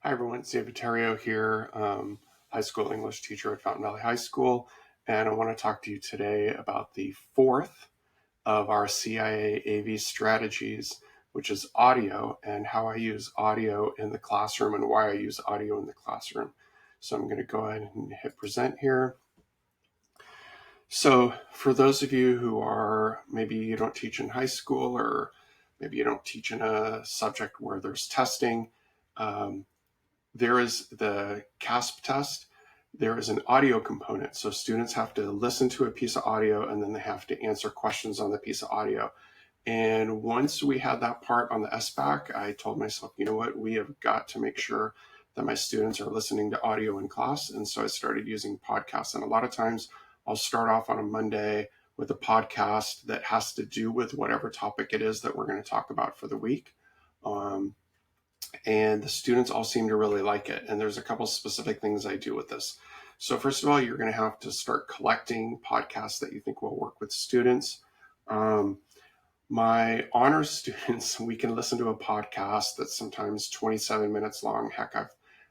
Hi everyone, it's David Theriault here, high school English teacher at Fountain Valley High School, and I want to talk to you today about the fourth of our CIA AV strategies, which is audio, and how I use audio in the classroom and why I use audio in the classroom. So I'm going to go ahead and hit present here. So for those of you who are, maybe you don't teach in high school, or maybe you don't teach in a subject where there's testing, there is the CASP test. There is an audio component. So students have to listen to a piece of audio and then they have to answer questions on the piece of audio. And once we had that part on the SBAC, I told myself, you know what, we have got to make sure that my students are listening to audio in class. And so I started using podcasts. And a lot of times I'll start off on a Monday with a podcast that has to do with whatever topic it is that we're going to talk about for the week. And the students all seem to really like it. And there's a couple specific things I do with this. So first of all, you're going to have to start collecting podcasts that you think will work with students. My honors students, we can listen to a podcast that's sometimes 27 minutes long. Heck,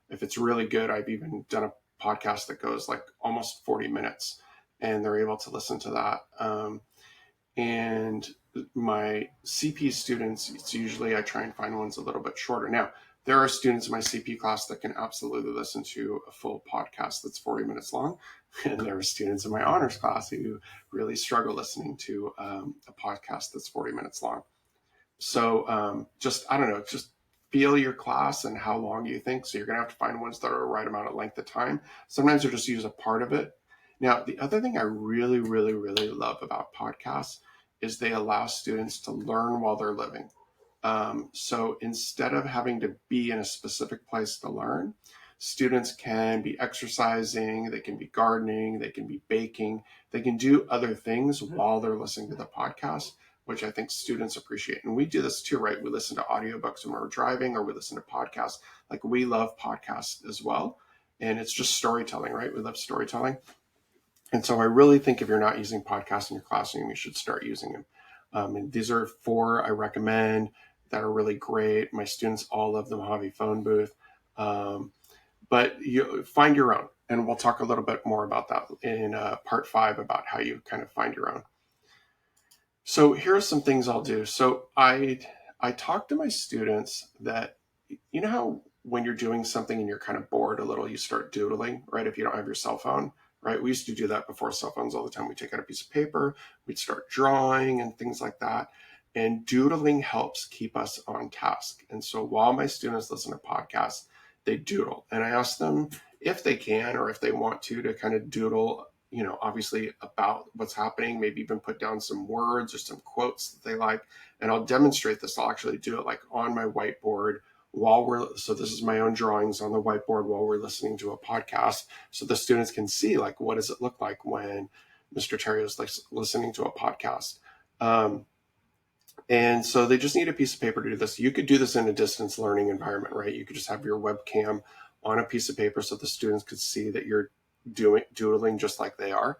if it's really good, I've even done a podcast that goes like almost 40 minutes, and they're able to listen to that. And my CP students, it's usually I try and find ones a little bit shorter. Now, there are students in my CP class that can absolutely listen to a full podcast that's 40 minutes long. And there are students in my honors class who really struggle listening to a podcast that's 40 minutes long. So I don't know, just feel your class and how long you think. So you're going to have to find ones that are the right amount of length of time. Sometimes you'll just use a part of it. Now, the other thing I really, really, really love about podcasts is they allow students to learn while they're living. So instead of having to be in a specific place to learn, students can be exercising, they can be gardening, they can be baking, they can do other things while they're listening to the podcast, which I think students appreciate. And we do this too, right? We listen to audiobooks when we're driving, or we listen to podcasts. Like, we love podcasts as well. And it's just storytelling, right? We love storytelling. And so I really think if you're not using podcasts in your classroom, you should start using them. And these are 4 I recommend that are really great. My students all love the Mojave phone booth. But you find your own. And we'll talk a little bit more about that in part 5, about how you kind of find your own. So here are some things I'll do. So I talk to my students that, you know how when you're doing something and you're kind of bored a little, you start doodling, right? If you don't have your cell phone, right? We used to do that before cell phones all the time. We'd take out a piece of paper, we'd start drawing and things like that. And doodling helps keep us on task. And so while my students listen to podcasts, they doodle. And I ask them if they can, or if they want to kind of doodle, obviously about what's happening, maybe even put down some words or some quotes that they like. And I'll demonstrate this. I'll actually do it like on my whiteboard so this is my own drawings on the whiteboard while we're listening to a podcast. So the students can see, like, what does it look like when Mr. Theriault is like listening to a podcast? And so they just need a piece of paper to do this. You could do this in a distance learning environment, right? You could just have your webcam on a piece of paper so the students could see that you're doodling just like they are.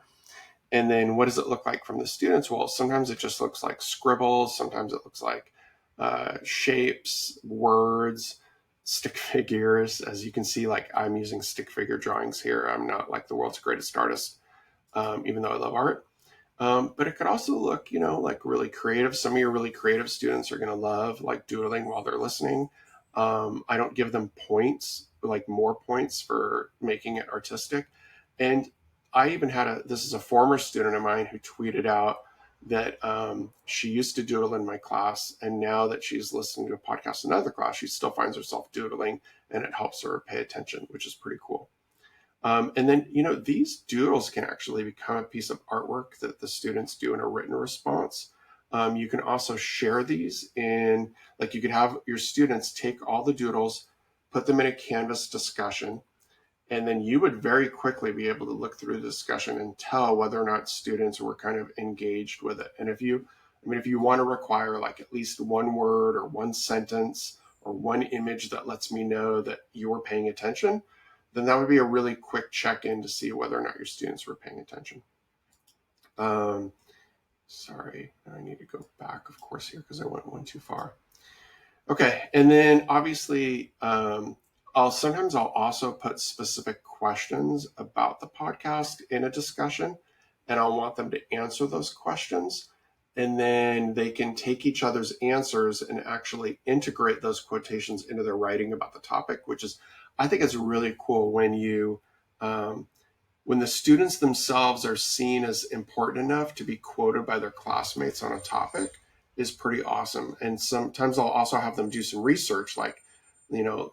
And then what does it look like from the students? Well, sometimes it just looks like scribbles. Sometimes it looks like shapes, words, stick figures. As you can see, like, I'm using stick figure drawings here. I'm not like the world's greatest artist, even though I love art. But it could also look, like really creative. Some of your really creative students are going to love like doodling while they're listening. I don't give them points, like more points for making it artistic. And I even this is a former student of mine who tweeted out that she used to doodle in my class, and now that she's listening to a podcast in another class, she still finds herself doodling, and it helps her pay attention, which is pretty cool. And then, these doodles can actually become a piece of artwork that the students do in a written response. You can also share these you could have your students take all the doodles, put them in a Canvas discussion, and then you would very quickly be able to look through the discussion and tell whether or not students were kind of engaged with it. And if you want to require like at least one word or one sentence or one image that lets me know that you were paying attention, then that would be a really quick check-in to see whether or not your students were paying attention. Sorry, I need to go back, of course, here because I went one too far. Okay, and then obviously I'll also put specific questions about the podcast in a discussion, and I'll want them to answer those questions. And then they can take each other's answers and actually integrate those quotations into their writing about the topic, which is, I think it's really cool um, when the students themselves are seen as important enough to be quoted by their classmates on a topic is pretty awesome. And sometimes I'll also have them do some research, like,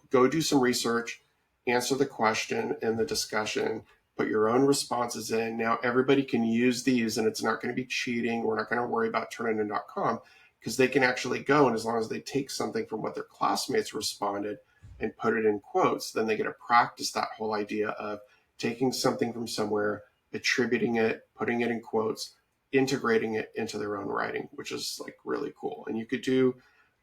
go do some research, answer the question in the discussion, put your own responses in. Now everybody can use these and it's not going to be cheating. We're not going to worry about turnitin.com because they can actually go, and as long as they take something from what their classmates responded and put it in quotes, then they get to practice that whole idea of taking something from somewhere, attributing it, putting it in quotes, integrating it into their own writing, which is like really cool. And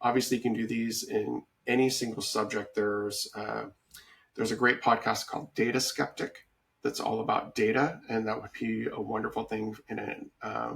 obviously you can do these in any single subject. There's a great podcast called Data Skeptic that's all about data, and that would be a wonderful thing in a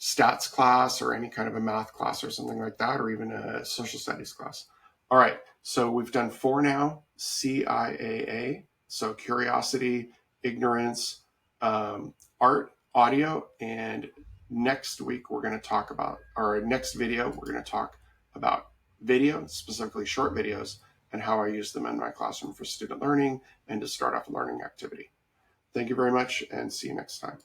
stats class or any kind of a math class or something like that, or even a social studies class. All right, so we've done 4 now: CIAA, so curiosity, ignorance, art, audio, and next week we're going to talk about, or next video we're going to talk about video, specifically short videos, and how I use them in my classroom for student learning and to start off a learning activity. Thank you very much, and see you next time.